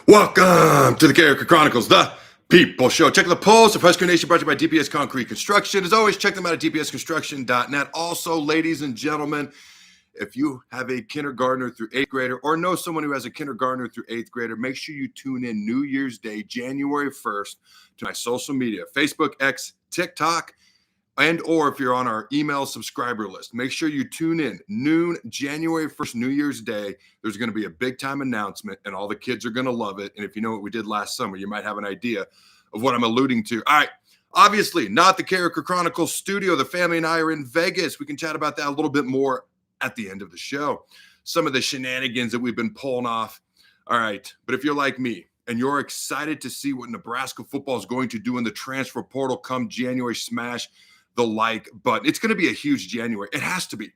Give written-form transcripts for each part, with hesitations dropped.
Welcome to the Carriker Chronicles, the People Show. Check the polls of Husker Nation, brought to you by DPS Concrete Construction. As always, check them out at dpsconstruction.net. Also, ladies and gentlemen, if you have a kindergartner through 8th grader or know someone who has a kindergartner through 8th grader, make sure you tune in New Year's Day, January 1st, to my social media, Facebook, X, TikTok, and or if you're on our email subscriber list. Make sure you tune in noon, January 1st, New Year's Day. There's going to be a big time announcement, and all the kids are going to love it. And if you know what we did last summer, you might have an idea of what I'm alluding to. All right. Obviously, not the Carriker Chronicles studio. The family and I are in Vegas. We can chat about that a little bit more at the end of the show. Some of the shenanigans that we've been pulling off. All right. But if you're like me and you're excited to see what Nebraska football is going to do in the transfer portal come January, smash the like button. It's going to be a huge January. It has to be.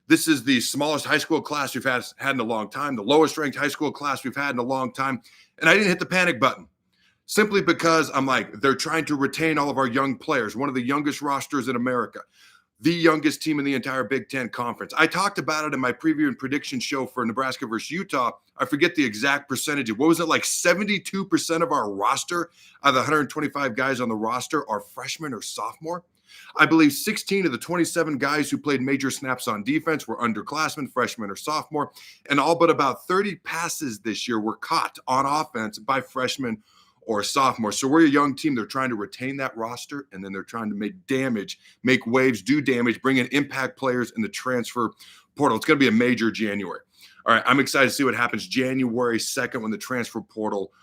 This is the smallest high school class we've had in a long time, the lowest ranked high school class we've had in a long time. And I didn't hit the panic button simply because I'm like, they're trying to retain all of our young players, one of the youngest rosters in America, the youngest team in the entire Big Ten Conference. I talked about it in my preview and prediction show for Nebraska versus Utah. I forget the exact percentage. What was it, like 72% of our roster out of the 125 guys on the roster are freshmen or sophomore? I believe 16 of the 27 guys who played major snaps on defense were underclassmen, freshmen, or sophomore, and all but about 30 passes this year were caught on offense by freshmen or sophomore. So we're a young team. They're trying to retain that roster, and then they're trying to make damage, make waves, do damage, bring in impact players in the transfer portal. It's going to be a major January. All right, I'm excited to see what happens January 2nd when the transfer portal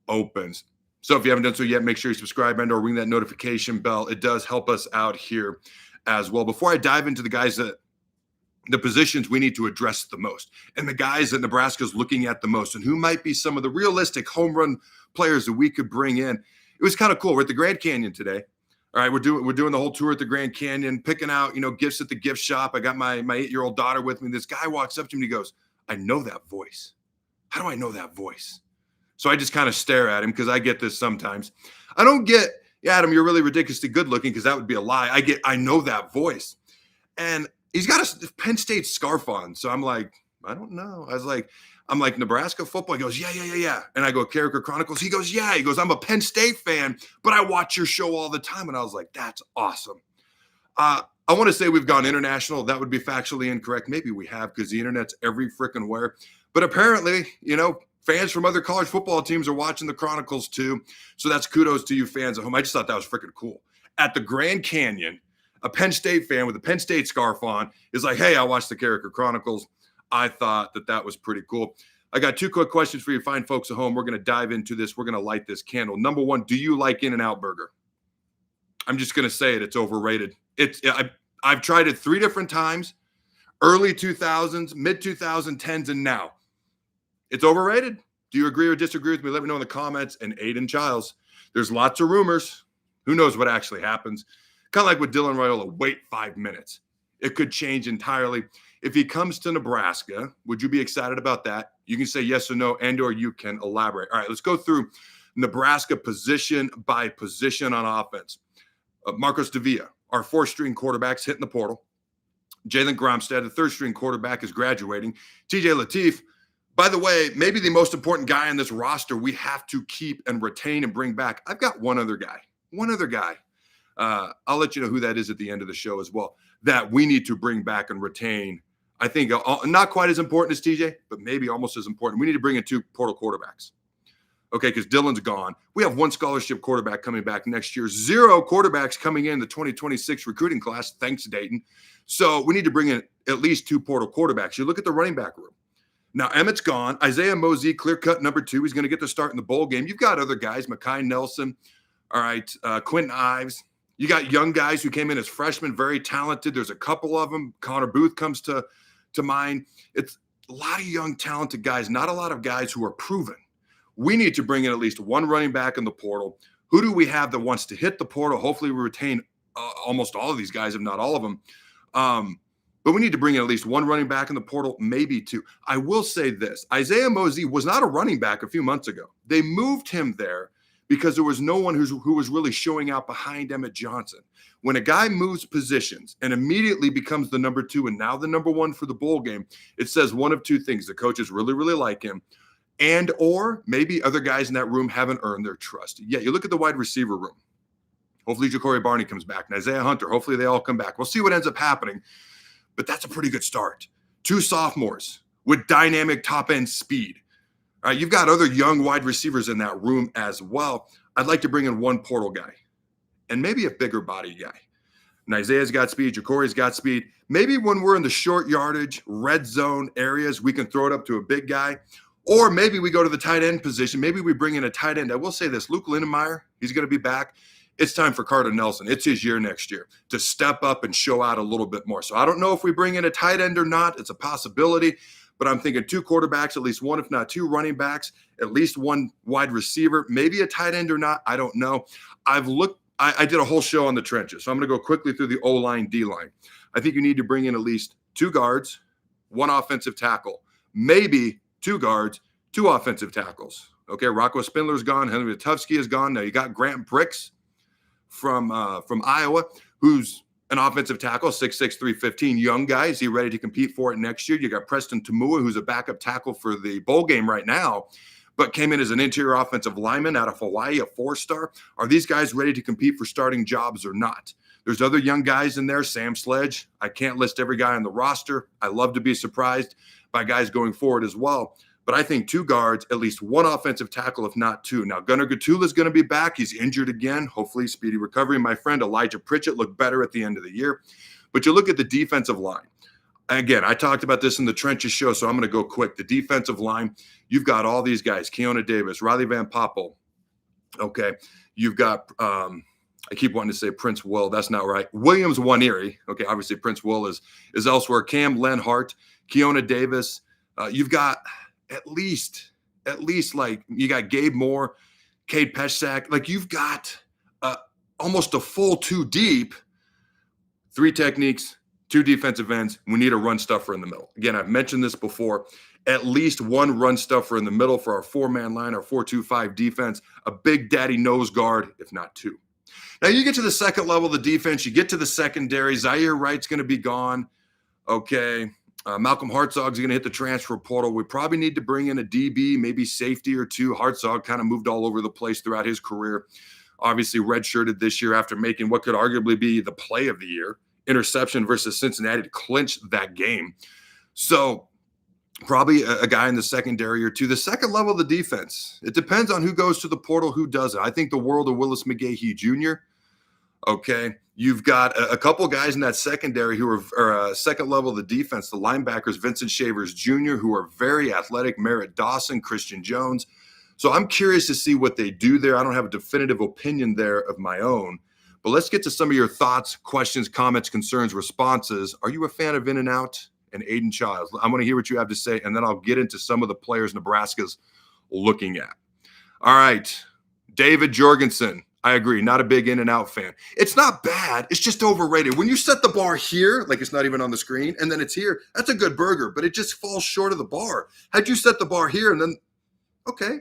opens. So if you haven't done so yet, make sure you subscribe and or ring that notification bell. It does help us out here as well. Before I dive into the guys that the positions we need to address the most and the guys that Nebraska is looking at the most and who might be some of the realistic home run players that we could bring in. It was kind of cool. We're at the Grand Canyon today. All right, we're doing the whole tour at the Grand Canyon, picking out, gifts at the gift shop. I got my 8-year-old daughter with me. This guy walks up to me and he goes, "I know that voice. How do I know that voice?" So I just kind of stare at him because I get this sometimes. I don't get, Adam, you're really ridiculously good looking, because that would be a lie. I know that voice. And he's got a Penn State scarf on. So I'm like, I don't know. I'm like, Nebraska football. He goes, yeah. And I go, Carriker Chronicles. He goes, yeah. He goes, I'm a Penn State fan, but I watch your show all the time. And I was like, that's awesome. I want to say we've gone international. That would be factually incorrect. Maybe we have, because the internet's every freaking where. But apparently, fans from other college football teams are watching the Chronicles too. So that's kudos to you fans at home. I just thought that was freaking cool. At the Grand Canyon, a Penn State fan with a Penn State scarf on is like, hey, I watched the Carriker Chronicles. I thought that was pretty cool. I got 2 quick questions for you fine folks at home. We're going to dive into this. We're going to light this candle. Number 1, do you like In-N-Out Burger? I'm just going to say it. It's overrated. I've tried it 3 different times, early 2000s, mid 2010s, and now. It's overrated. Do you agree or disagree with me? Let me know in the comments. And Aiden Chilles, there's lots of rumors. Who knows what actually happens? Kind of like with Dylan Raiola, wait 5 minutes. It could change entirely. If he comes to Nebraska, would you be excited about that? You can say yes or no, and or you can elaborate. All right, let's go through Nebraska position by position on offense. Marcos Davia, our 4th-string quarterback's hitting the portal. Jalen Gromstad, the 3rd-string quarterback, is graduating. TJ Lateef, by the way, maybe the most important guy on this roster we have to keep and retain and bring back. I've got one other guy. I'll let you know who that is at the end of the show as well, that we need to bring back and retain. I think not quite as important as TJ, but maybe almost as important. We need to bring in 2 portal quarterbacks. Okay, because Dylan's gone. We have 1 scholarship quarterback coming back next year. 0 quarterbacks coming in the 2026 recruiting class. Thanks, Dayton. So we need to bring in at least 2 portal quarterbacks. You look at the running back room. Now, Emmett's gone. Isaiah Mosey, clear-cut number 2. He's going to get the start in the bowl game. You've got other guys, Mekhi Nelson, all right, Quentin Ives. You got young guys who came in as freshmen, very talented. There's a couple of them. Connor Booth comes to mind. It's a lot of young, talented guys, not a lot of guys who are proven. We need to bring in at least 1 running back in the portal. Who do we have that wants to hit the portal? Hopefully we retain almost all of these guys, if not all of them. But we need to bring in at least 1 running back in the portal, maybe 2. I will say this. Isaiah Mosey was not a running back a few months ago. They moved him there because there was no one who was really showing out behind Emmett Johnson. When a guy moves positions and immediately becomes the number 2 and now the number 1 for the bowl game, it says one of 2 things. The coaches really, really like him, and or maybe other guys in that room haven't earned their trust. Yeah, you look at the wide receiver room. Hopefully Ja'Cory Barney comes back, and Isaiah Hunter. Hopefully they all come back. We'll see what ends up happening, but that's a pretty good start. 2 sophomores with dynamic top-end speed. All right, you've got other young wide receivers in that room as well. I'd like to bring in one portal guy and maybe a bigger body guy. And Isaiah's got speed. Ja'Cory's got speed. Maybe when we're in the short yardage, red zone areas, we can throw it up to a big guy. Or maybe we go to the tight end position. Maybe we bring in a tight end. I will say this, Luke Lindenmeyer, he's going to be back. It's time for Carter Nelson. It's his year next year to step up and show out a little bit more. So I don't know if we bring in a tight end or not. It's a possibility, but I'm thinking 2 quarterbacks, at least 1, if not 2 running backs, at least 1 wide receiver, maybe a tight end or not. I don't know. I did a whole show on the trenches, so I'm going to go quickly through the O-line, D-line. I think you need to bring in at least 2 guards, 1 offensive tackle, maybe 2 guards, 2 offensive tackles. Okay, Rocco Spindler's gone. Henry Tufsky is gone. Now you got Grant Bricks from Iowa, who's an offensive tackle, 6'6", 315, young guy. Is he ready to compete for it next year? You got Preston Tamua, who's a backup tackle for the bowl game right now, but came in as an interior offensive lineman out of Hawaii, a 4-star. Are these guys ready to compete for starting jobs or not? There's other young guys in there. Sam Sledge. I can't list every guy on the roster. I love to be surprised by guys going forward as well. But I think 2 guards, at least 1 offensive tackle, if not 2. Now, Gunnar Gatula is going to be back. He's injured again. Hopefully, speedy recovery. My friend Elijah Pritchett looked better at the end of the year. But you look at the defensive line. Again, I talked about this in the Trenches show, so I'm going to go quick. The defensive line, you've got all these guys, Keona Davis, Riley Van Poppel. Okay, you've got, I keep wanting to say Prince Will. That's not right. Williams Waneri. Okay, obviously Prince Will is elsewhere. Cam Lenhart, Keona Davis. You've got at least like you got Gabe Moore, Cade Peshak. Like you've got almost a full 2 deep, 3 techniques, 2 defensive ends. We need a run stuffer in the middle. Again, I've mentioned this before. At least 1 run stuffer in the middle for our 4-man line, our 4-2-5 defense, a big daddy nose guard, if not 2. Now you get to the second level of the defense, you get to the secondary. Zaire Wright's going to be gone. Okay. Malcolm Hartzog's going to hit the transfer portal. We probably need to bring in a DB, maybe safety or 2. Hartzog kind of moved all over the place throughout his career. Obviously redshirted this year after making what could arguably be the play of the year, interception versus Cincinnati to clinch that game. So probably a guy in the secondary or 2. The second level of the defense, it depends on who goes to the portal, who doesn't. I think the world of Willis McGahee Jr., okay. You've got a couple guys in that secondary who are second level of the defense, the linebackers, Vincent Shavers Jr., who are very athletic, Merritt Dawson, Christian Jones. So I'm curious to see what they do there. I don't have a definitive opinion there of my own. But let's get to some of your thoughts, questions, comments, concerns, responses. Are you a fan of In-N-Out and Aiden Chilles? I want to hear what you have to say, and then I'll get into some of the players Nebraska's looking at. All right, David Jorgensen. I agree. Not a big In-N-Out fan. It's not bad. It's just overrated. When you set the bar here, like it's not even on the screen, and then it's here, that's a good burger, but it just falls short of the bar. Had you set the bar here and then, okay,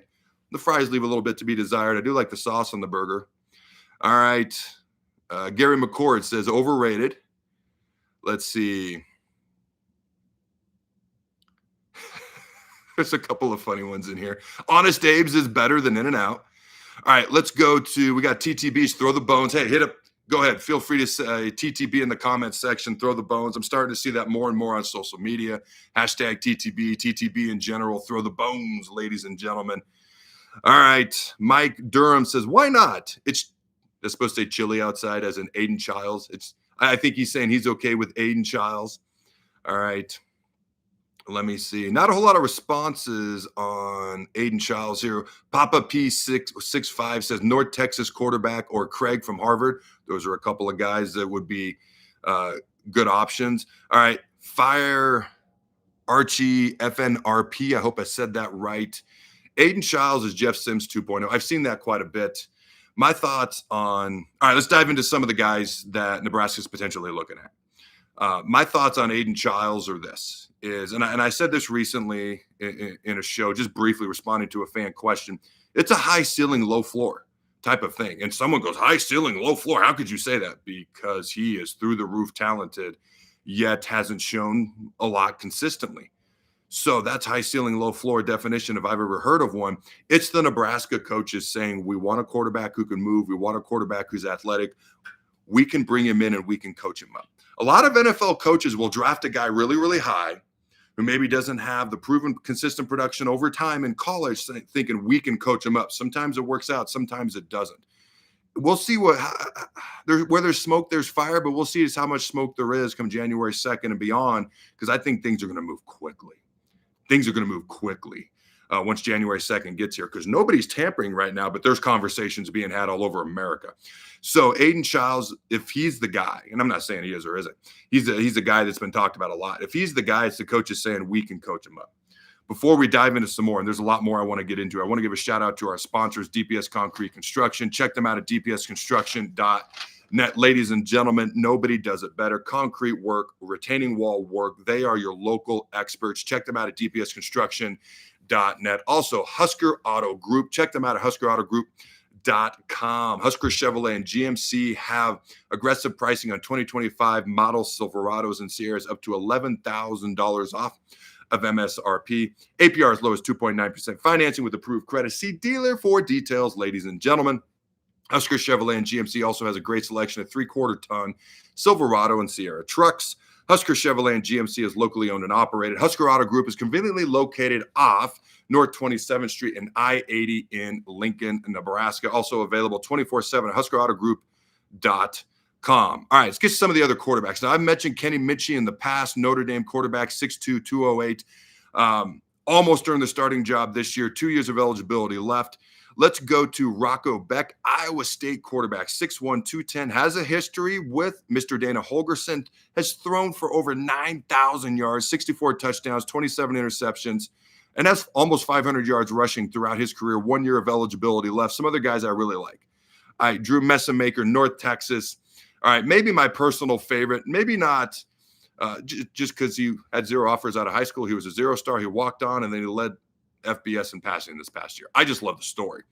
the fries leave a little bit to be desired. I do like the sauce on the burger. All right. Gary McCord says overrated. Let's see. There's a couple of funny ones in here. Honest Abe's is better than In-N-Out. All right, let's go to, we got TTBs, throw the bones. Hey, hit up, go ahead. Feel free to say TTB in the comments section, throw the bones. I'm starting to see that more and more on social media. Hashtag TTB, TTB in general, throw the bones, ladies and gentlemen. All right, Mike Durham says, why not? It's supposed to say chilly outside as in Aiden Chilles. I think he's saying he's okay with Aiden Chilles. All right. Let me see. Not a whole lot of responses on Aiden Chilles here. Papa P665 says North Texas quarterback or Craig from Harvard. Those are a couple of guys that would be good options. All right. Fire Archie FNRP. I hope I said that right. Aiden Chilles is Jeff Sims 2.0. I've seen that quite a bit. My thoughts on – all right, let's dive into some of the guys that Nebraska's potentially looking at. My thoughts on Aiden Chilles are this. And I said this recently in a show, just briefly responding to a fan question. It's a high ceiling, low floor type of thing. And someone goes, high ceiling, low floor. How could you say that? Because he is through the roof talented, yet hasn't shown a lot consistently. So that's high ceiling, low floor definition if I've ever heard of one. It's the Nebraska coaches saying, we want a quarterback who can move. We want a quarterback who's athletic. We can bring him in and we can coach him up. A lot of NFL coaches will draft a guy really, really high who maybe doesn't have the proven consistent production over time in college, thinking we can coach him up. Sometimes it works out. Sometimes it doesn't. We'll see where there's smoke, there's fire, but we'll see just how much smoke there is come January 2nd and beyond, because I think things are going to move quickly. Things are going to move quickly once January 2nd gets here, because nobody's tampering right now, but there's conversations being had all over America. So Aiden Chilles, if he's the guy, and I'm not saying he is or isn't, he's a guy that's been talked about a lot. If he's the guy, it's the coach is saying we can coach him up. Before we dive into some more, and there's a lot more I want to get into, I want to give a shout out to our sponsors, DPS Concrete Construction. Check them out at dpsconstruction.net. Ladies and gentlemen, nobody does it better. Concrete work, retaining wall work. They are your local experts. Check them out at dpsconstruction.net. Also, Husker Auto Group. Check them out at huskerautogroup.com. Husker Chevrolet and GMC have aggressive pricing on 2025 model Silverados and Sierras up to $11,000 off of MSRP. APR as low as 2.9%. Financing with approved credit. See dealer for details, ladies and gentlemen. Husker Chevrolet and GMC also has a great selection of 3/4 ton Silverado and Sierra trucks. Husker Chevrolet and GMC is locally owned and operated. Husker Auto Group is conveniently located off North 27th Street and I-80 in Lincoln, Nebraska. Also available 24/7 at huskerautogroup.com. All right, let's get to some of the other quarterbacks. Now, I've mentioned Kenny Minchey in the past, Notre Dame quarterback, 6'2", 208. Almost earned the starting job this year, 2 years of eligibility left. Let's go to Rocco Beck, Iowa State quarterback, 6'1", 210, has a history with Mr. Dana Holgorsen, has thrown for over 9,000 yards, 64 touchdowns, 27 interceptions, and has almost 500 yards rushing throughout his career, 1 year of eligibility left. Some other guys I really like. All right, Drew Messamaker, North Texas. All right, maybe my personal favorite, maybe not just because he had 0 offers out of high school. He was a 0-star. He walked on, and then he led FBS in passing this past year. I just love the story.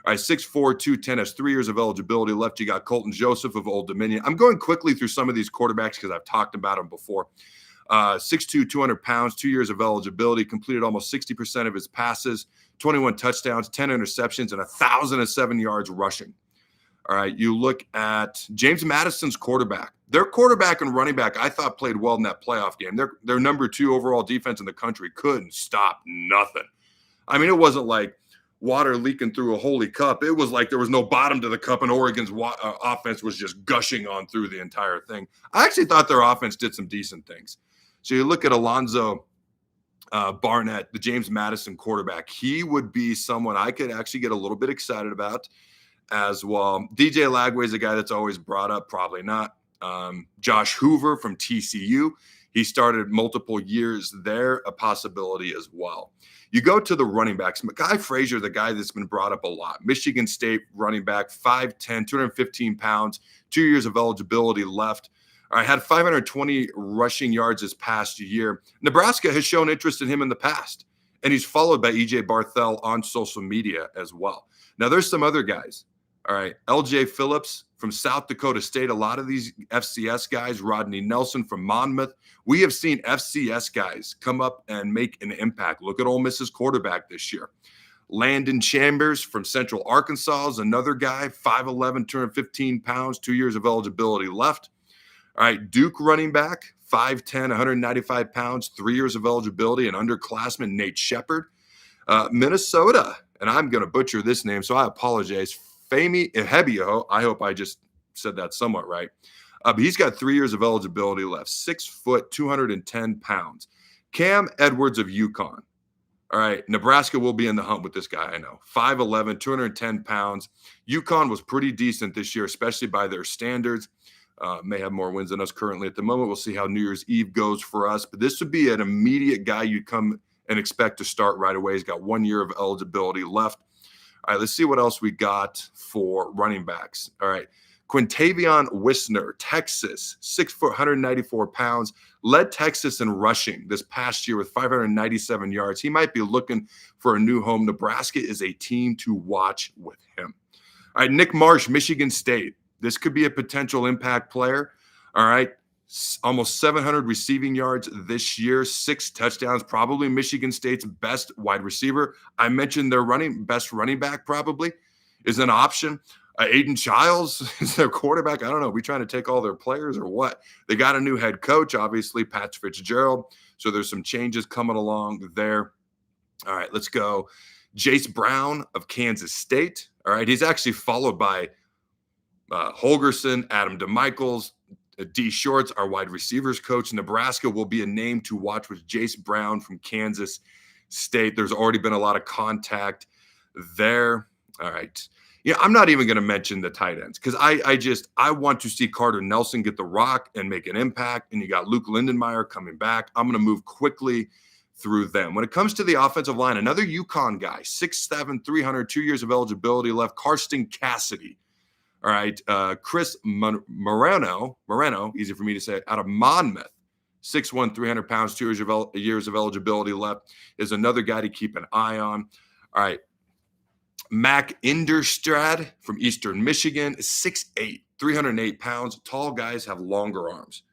All right, 6'4", 210, has 3 years of eligibility left. You got Colton Joseph of Old Dominion. I'm going quickly through some of these quarterbacks because I've talked about them before. 6'2", 200 pounds, 2 years of eligibility, completed almost 60% of his passes, 21 touchdowns, 10 interceptions, and 1,007 yards rushing. All right, you look at James Madison's quarterback. Their quarterback and running back, I thought, played well in that playoff game. Their number 2 overall defense in the country couldn't stop nothing. I mean, it wasn't like water leaking through a holy cup. It was like there was no bottom to the cup, and Oregon's offense was just gushing on through the entire thing. I actually thought their offense did some decent things. So you look at Alonzo Barnett, the James Madison quarterback. He would be someone I could actually get a little bit excited about as well. DJ Lagway is a guy that's always brought up, probably not. Josh Hoover from TCU. He started multiple years there, a possibility as well. You go to the running backs. Guy Frazier, the guy that's been brought up a lot. Michigan State running back, 5'10", 215 pounds, 2 years of eligibility left. I had 520 rushing yards this past year. Nebraska has shown interest in him in the past, and he's followed by E.J. Barthel on social media as well. Now, there's some other guys. All right, L.J. Phillips from South Dakota State. A lot of these FCS guys, Rodney Nelson from Monmouth. We have seen FCS guys come up and make an impact. Look at Ole Miss's quarterback this year. Landon Chambers from Central Arkansas is another guy, 5'11", 215 pounds, 2 years of eligibility left. All right, Duke running back, 5'10", 195 pounds, 3 years of eligibility, and underclassman Nate Shepard. Minnesota, and I'm going to butcher this name, so I apologize. Femi Ehebio, I hope I just said that somewhat right. But he's got 3 years of eligibility left, 6 foot, 210 pounds. Cam Edwards of UConn. All right, Nebraska will be in the hunt with this guy, I know. 5'11", 210 pounds. UConn was pretty decent this year, especially by their standards. May have more wins than us currently at the moment. We'll see how New Year's Eve goes for us. But this would be an immediate guy you'd come and expect to start right away. He's got 1 year of eligibility left. All right, let's see what else we got for running backs. All right, Quintavion Wisner, Texas, 6 foot, 194 pounds, led Texas in rushing this past year with 597 yards. He might be looking for a new home. Nebraska is a team to watch with him. All right, Nick Marsh, Michigan State. This could be a potential impact player. All right, almost 700 receiving yards this year, 6 touchdowns, probably Michigan State's best wide receiver. I mentioned their best running back probably is an option. Aiden Chilles is their quarterback. I don't know. Are we trying to take all their players or what? They got a new head coach, obviously, Pat Fitzgerald. So there's some changes coming along there. All right, let's go. Jace Brown of Kansas State. All right, he's actually followed by Holgerson, Adam DeMichaels, D. Shorts, our wide receivers coach. Nebraska will be a name to watch with Jace Brown from Kansas State. There's already been a lot of contact there. All right. Yeah, I'm not even going to mention the tight ends because I want to see Carter Nelson get the rock and make an impact. And you got Luke Lindenmeyer coming back. I'm going to move quickly through them. When it comes to the offensive line, another UConn guy, 6'7", 300, 2 years of eligibility left, Karsten Cassidy. All right, Chris Moreno, easy for me to say, out of Monmouth, 6'1", 300 pounds, 2 years of eligibility left, is another guy to keep an eye on. All right, Mac Inderstrad from Eastern Michigan is 6'8", 308 pounds. Tall guys have longer arms.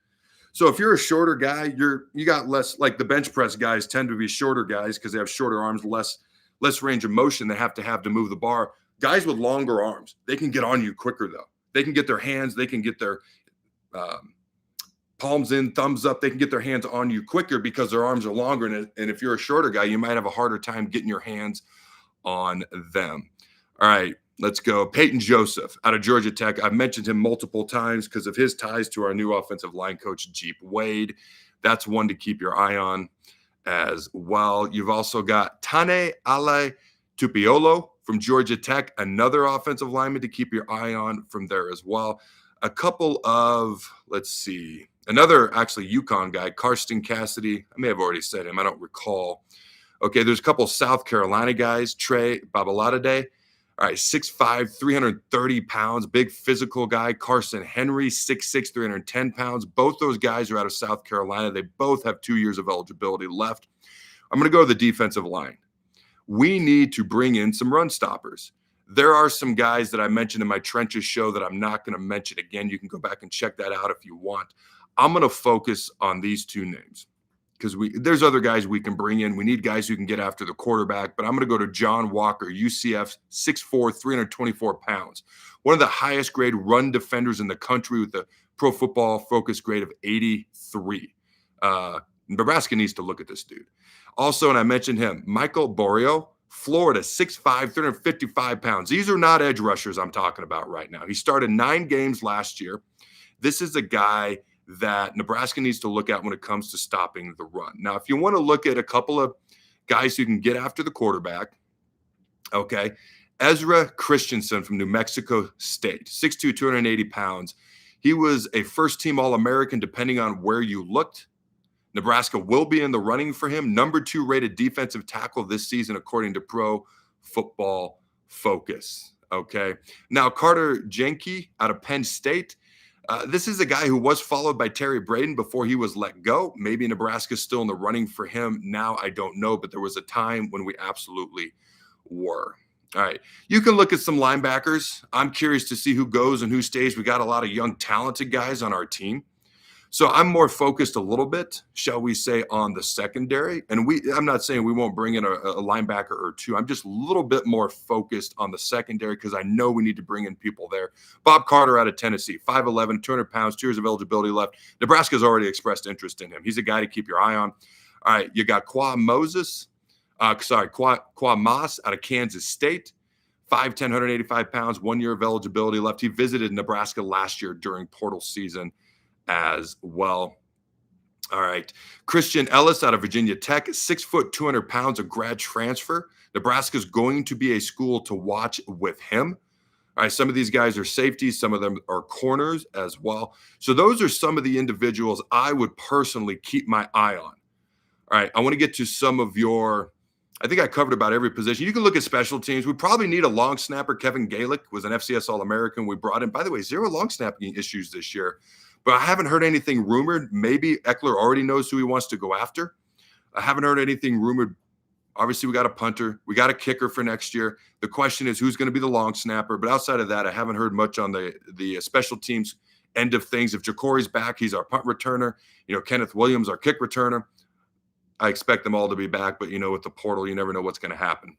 So if you're a shorter guy, you got less, like the bench press guys tend to be shorter guys because they have shorter arms, less range of motion they have to move the bar. Guys with longer arms, they can get on you quicker, though. They can get their hands, they can get their palms in, thumbs up. They can get their hands on you quicker because their arms are longer. And if you're a shorter guy, you might have a harder time getting your hands on them. All right, let's go. Peyton Joseph out of Georgia Tech. I've mentioned him multiple times because of his ties to our new offensive line coach, Jeep Wade. That's one to keep your eye on as well. You've also got Tane Ale Tupiolo from Georgia Tech, another offensive lineman to keep your eye on from there as well. A couple of, another actually UConn guy, Karsten Cassidy. I may have already said him. I don't recall. Okay, there's a couple of South Carolina guys, Trey Babalade. All right, 6'5", 330 pounds, big physical guy. Carson Henry, 6'6", 310 pounds. Both those guys are out of South Carolina. They both have 2 years of eligibility left. I'm going to go to the defensive line. We need to bring in some run stoppers. There are some guys that I mentioned in my Trenches show that I'm not going to mention again. You can go back and check that out if you want. I'm going to focus on these 2 names because there's other guys we can bring in. We need guys who can get after the quarterback, but I'm going to go to John Walker, UCF, 6'4", 324 pounds. One of the highest grade run defenders in the country with a Pro Football Focus grade of 83. Nebraska needs to look at this dude. Also, and I mentioned him, Michael Borio, Florida, 6'5", 355 pounds. These are not edge rushers I'm talking about right now. He started 9 games last year. This is a guy that Nebraska needs to look at when it comes to stopping the run. Now, if you want to look at a couple of guys who can get after the quarterback, okay, Ezra Christensen from New Mexico State, 6'2", 280 pounds. He was a first-team All-American depending on where you looked. Nebraska will be in the running for him. Number 2 rated defensive tackle this season, according to Pro Football Focus. Okay. Now, Carter Jenke out of Penn State. This is a guy who was followed by Terry Braden before he was let go. Maybe Nebraska's still in the running for him now. I don't know, but there was a time when we absolutely were. All right. You can look at some linebackers. I'm curious to see who goes and who stays. We got a lot of young, talented guys on our team. So I'm more focused a little bit, shall we say, on the secondary. And I'm not saying we won't bring in a linebacker or 2. I'm just a little bit more focused on the secondary because I know we need to bring in people there. Bob Carter out of Tennessee, 5'11", 200 pounds, 2 years of eligibility left. Nebraska's already expressed interest in him. He's a guy to keep your eye on. All right, you got Qua Moss out of Kansas State, 5'10", 185 pounds, 1 year of eligibility left. He visited Nebraska last year during portal season as well. All right. Christian Ellis out of Virginia Tech, 6 foot, 200 pounds, a grad transfer. Nebraska's going to be a school to watch with him. All right. Some of these guys are safeties. Some of them are corners as well. So those are some of the individuals I would personally keep my eye on. All right. I want to get to some of I think I covered about every position. You can look at special teams. We probably need a long snapper. Kevin Galick was an FCS All-American. We brought in, by the way, 0 long snapping issues this year. But I haven't heard anything rumored. Maybe Eckler already knows who he wants to go after. I haven't heard anything rumored. Obviously, we got a punter. We got a kicker for next year. The question is who's going to be the long snapper. But outside of that, I haven't heard much on the special teams end of things. If Jacory's back, he's our punt returner. Kenneth Williams, our kick returner. I expect them all to be back, but with the portal, you never know what's going to happen.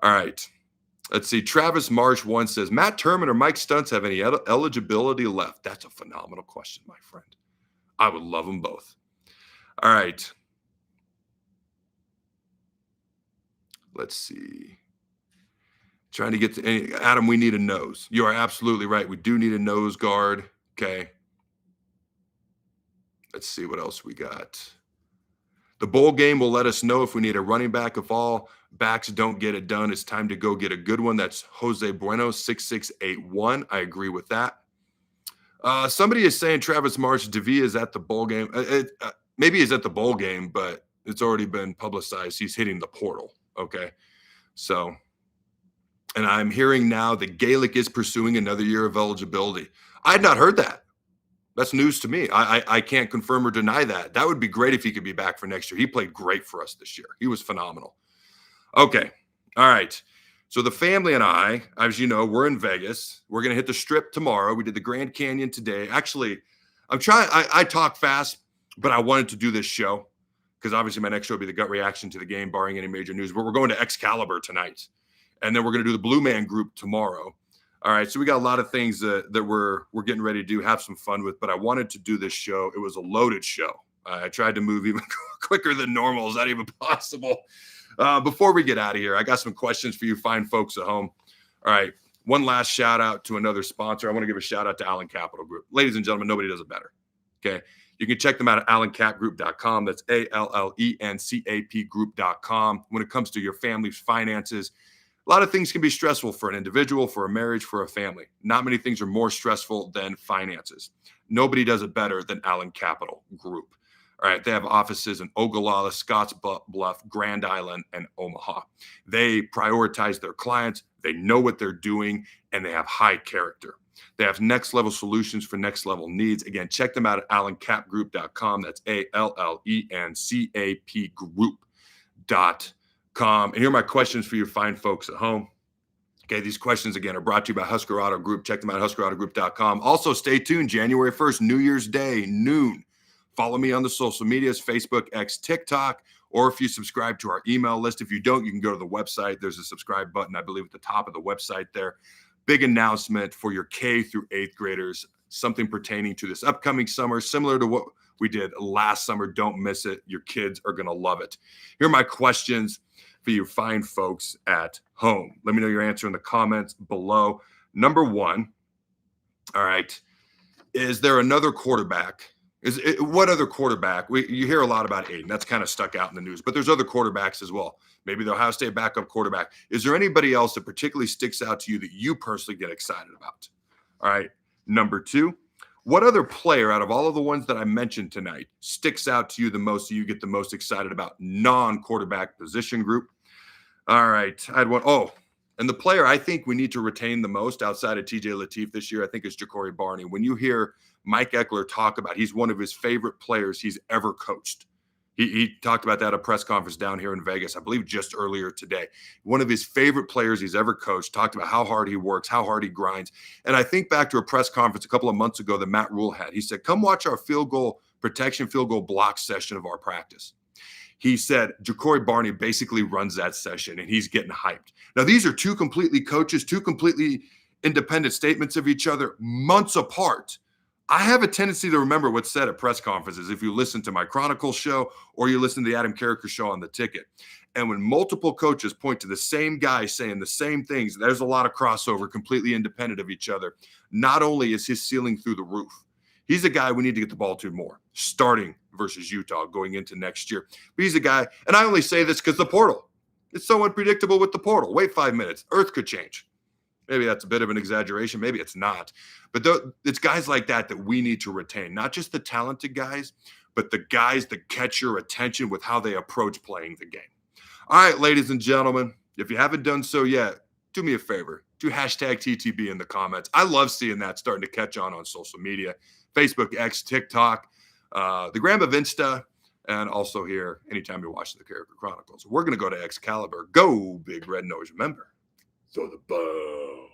All right. Let's see. Travis Marsh once says, Matt Turman or Mike Stuntz have any eligibility left? That's a phenomenal question, my friend. I would love them both. All right. Let's see. Trying to get to Adam, we need a nose. You are absolutely right. We do need a nose guard. Okay. Let's see what else we got. The bowl game will let us know if we need a running back. If all backs don't get it done, it's time to go get a good one. That's Jose Bueno, 6681. I agree with that. Somebody is saying Travis Marsh, DeVia is at the bowl game. Maybe he's at the bowl game, but it's already been publicized. He's hitting the portal. Okay. So, and I'm hearing now that Gaelic is pursuing another year of eligibility. I had not heard that. That's news to me. I can't confirm or deny that. That would be great if he could be back for next year. He played great for us this year. He was phenomenal. Okay. All right. So the family and I, as you know, we're in Vegas. We're going to hit the Strip tomorrow. We did the Grand Canyon today. Actually, I talk fast, but I wanted to do this show because obviously my next show will be the gut reaction to the game, barring any major news. But we're going to Excalibur tonight. And then we're going to do the Blue Man Group tomorrow. All right, so we got a lot of things that we're getting ready to do, have some fun with, but I wanted to do this show. It was a loaded show. I tried to move even quicker than normal. Is that even possible? Before we get out of here, I got some questions for you fine folks at home. All right, one last shout out to another sponsor. I want to give a shout out to Allen Capital Group. Ladies and gentlemen, nobody does it better, okay? You can check them out at allencapgroup.com. That's ALLENCAP group.com. When it comes to your family's finances, a lot of things can be stressful for an individual, for a marriage, for a family. Not many things are more stressful than finances. Nobody does it better than Allen Capital Group. All right, they have offices in Ogallala, Scottsbluff, Grand Island, and Omaha. They prioritize their clients. They know what they're doing, and they have high character. They have next-level solutions for next-level needs. Again, check them out at allencapgroup.com. That's ALLENCAP group.com. And here are my questions for you fine folks at home. Okay, these questions, again, are brought to you by Husker Auto Group. Check them out at huskerautogroup.com. Also, stay tuned. January 1st, New Year's Day, noon. Follow me on the social medias, Facebook, X, TikTok, or if you subscribe to our email list. If you don't, you can go to the website. There's a subscribe button, I believe, at the top of the website there. Big announcement for your K through 8th graders, something pertaining to this upcoming summer, similar to what we did last summer. Don't miss it. Your kids are going to love it. Here are my questions for you fine folks at home. Let me know your answer in the comments below. Number one, all right, is there another quarterback? What other quarterback? You hear a lot about Aiden. That's kind of stuck out in the news, but there's other quarterbacks as well. Maybe the Ohio State backup quarterback. Is there anybody else that particularly sticks out to you that you personally get excited about? All right. Number two, what other player out of all of the ones that I mentioned tonight sticks out to you the most, so you get the most excited about non-quarterback position group? All right. I had one. Oh, and the player I think we need to retain the most outside of TJ Lateef this year, I think, is Jacory Barney. When you hear Mike Eckler talk about he's one of his favorite players he's ever coached. He talked about that at a press conference down here in Vegas, I believe just earlier today. One of his favorite players he's ever coached, talked about how hard he works, how hard he grinds. And I think back to a press conference a couple of months ago that Matt Rhule had. He said, come watch our field goal protection, field goal block session of our practice. He said Jacory Barney basically runs that session, and he's getting hyped. Now, these are two completely independent statements of each other, months apart. I have a tendency to remember what's said at press conferences if you listen to my Chronicles show or you listen to the Adam Carriker show on the ticket. And when multiple coaches point to the same guy saying the same things, there's a lot of crossover, completely independent of each other. Not only is his ceiling through the roof, he's a guy we need to get the ball to more, starting versus Utah going into next year. But he's a guy, and I only say this because the portal. It's so unpredictable with the portal. Wait 5 minutes. Earth could change. Maybe that's a bit of an exaggeration. Maybe it's not. But it's guys like that we need to retain. Not just the talented guys, but the guys that catch your attention with how they approach playing the game. All right, ladies and gentlemen, if you haven't done so yet, do me a favor. Do hashtag TTB in the comments. I love seeing that starting to catch on social media. Facebook, X, TikTok, the Gram of Insta, and also here anytime you're watching the Carriker Chronicles. We're going to go to Excalibur. Go, Big Red Nose. Remember, throw the ball.